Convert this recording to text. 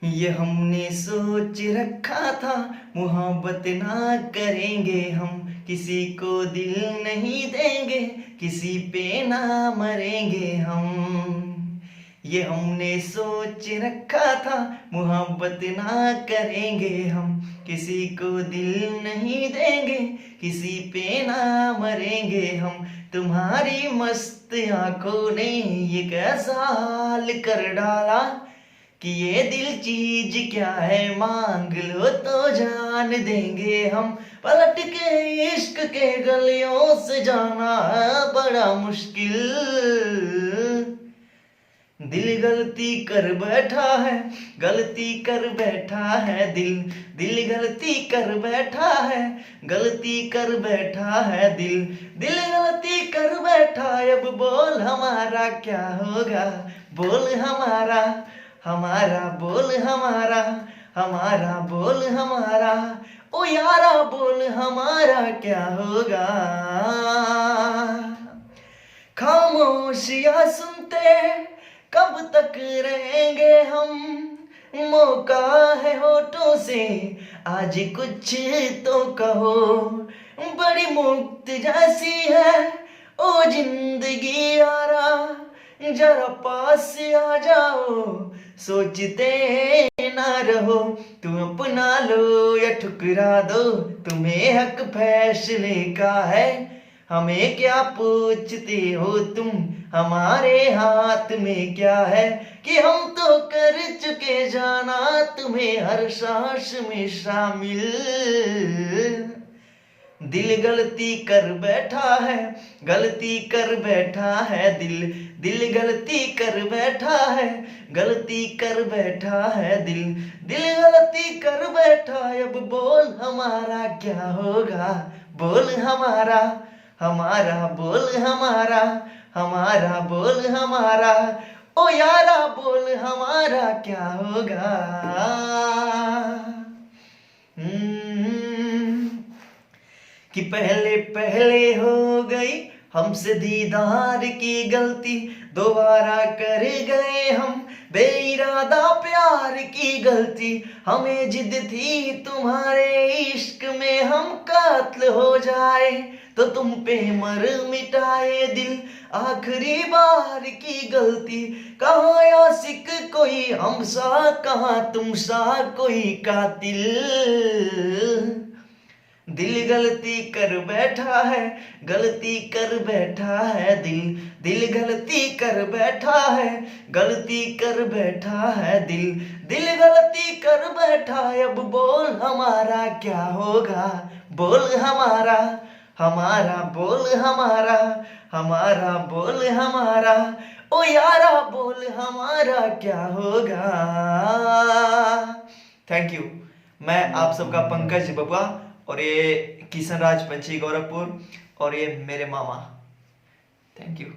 ये हमने सोच रखा था, मोहब्बत ना करेंगे हम, किसी को दिल नहीं देंगे, किसी पे ना मरेंगे हम। ये हमने सोच रखा था, मोहब्बत ना करेंगे हम, किसी को दिल नहीं देंगे, किसी पे ना मरेंगे हम। तुम्हारी मस्त आंखों ने ये कैसा हाल कर डाला कि ये दिल चीज क्या है, मांग लो तो जान देंगे हम। पलट के इश्क के गलियों से जाना है बड़ा मुश्किल। दिल गलती कर बैठा है, गलती कर बैठा है दिल। दिल गलती कर बैठा है, गलती कर बैठा है दिल। दिल गलती कर बैठा, अब बोल हमारा क्या होगा। बोल हमारा, हमारा बोल हमारा, हमारा बोल हमारा। ओ यारा बोल हमारा क्या होगा। खामोशियां सुनते कब तक रहेंगे हम, मौका है होठों से आज कुछ तो कहो। बड़ी मुक्त जैसी है ओ जिंदगी यारा, जरा पास आ जाओ, सोचते ना रहो। तुम अपना लो या ठुकरा दो, तुम्हें हक फैसले का है। हमें क्या पूछते हो तुम, हमारे हाथ में क्या है कि हम तो कर चुके जाना तुम्हें हर सांस में शामिल। दिल गलती कर बैठा है, गलती कर बैठा है दिल। दिल गलती कर बैठा है, गलती कर बैठा है दिल। दिल गलती कर बैठा, अब बोल हमारा क्या होगा। बोल हमारा, हमारा बोल हमारा, हमारा बोल हमारा। ओ यारा बोल हमारा क्या होगा। कि पहले पहले हो गई हमसे दीदार की गलती, दोबारा कर गए हम बेइरादा प्यार की गलती। हमें जिद थी तुम्हारे इश्क में हम कातिल हो जाए, तो तुम पे मर मिटाए दिल आखिरी बार की गलती। कहाँ आशिक कोई हम सा, कहाँ तुम सा कोई कातिल। दिल गलती कर बैठा है, गलती कर बैठा है दिल। दिल गलती कर बैठा है, गलती कर बैठा है दिल। दिल गलती कर बैठा, अब बोल हमारा क्या होगा। बोल हमारा, हमारा बोल हमारा, हमारा बोल हमारा। ओ यारा बोल हमारा क्या होगा। Thank you. मैं आप सबका पंकज बबुआ, और ये किशन राज पंछी गोरखपुर, और ये मेरे मामा। Thank you.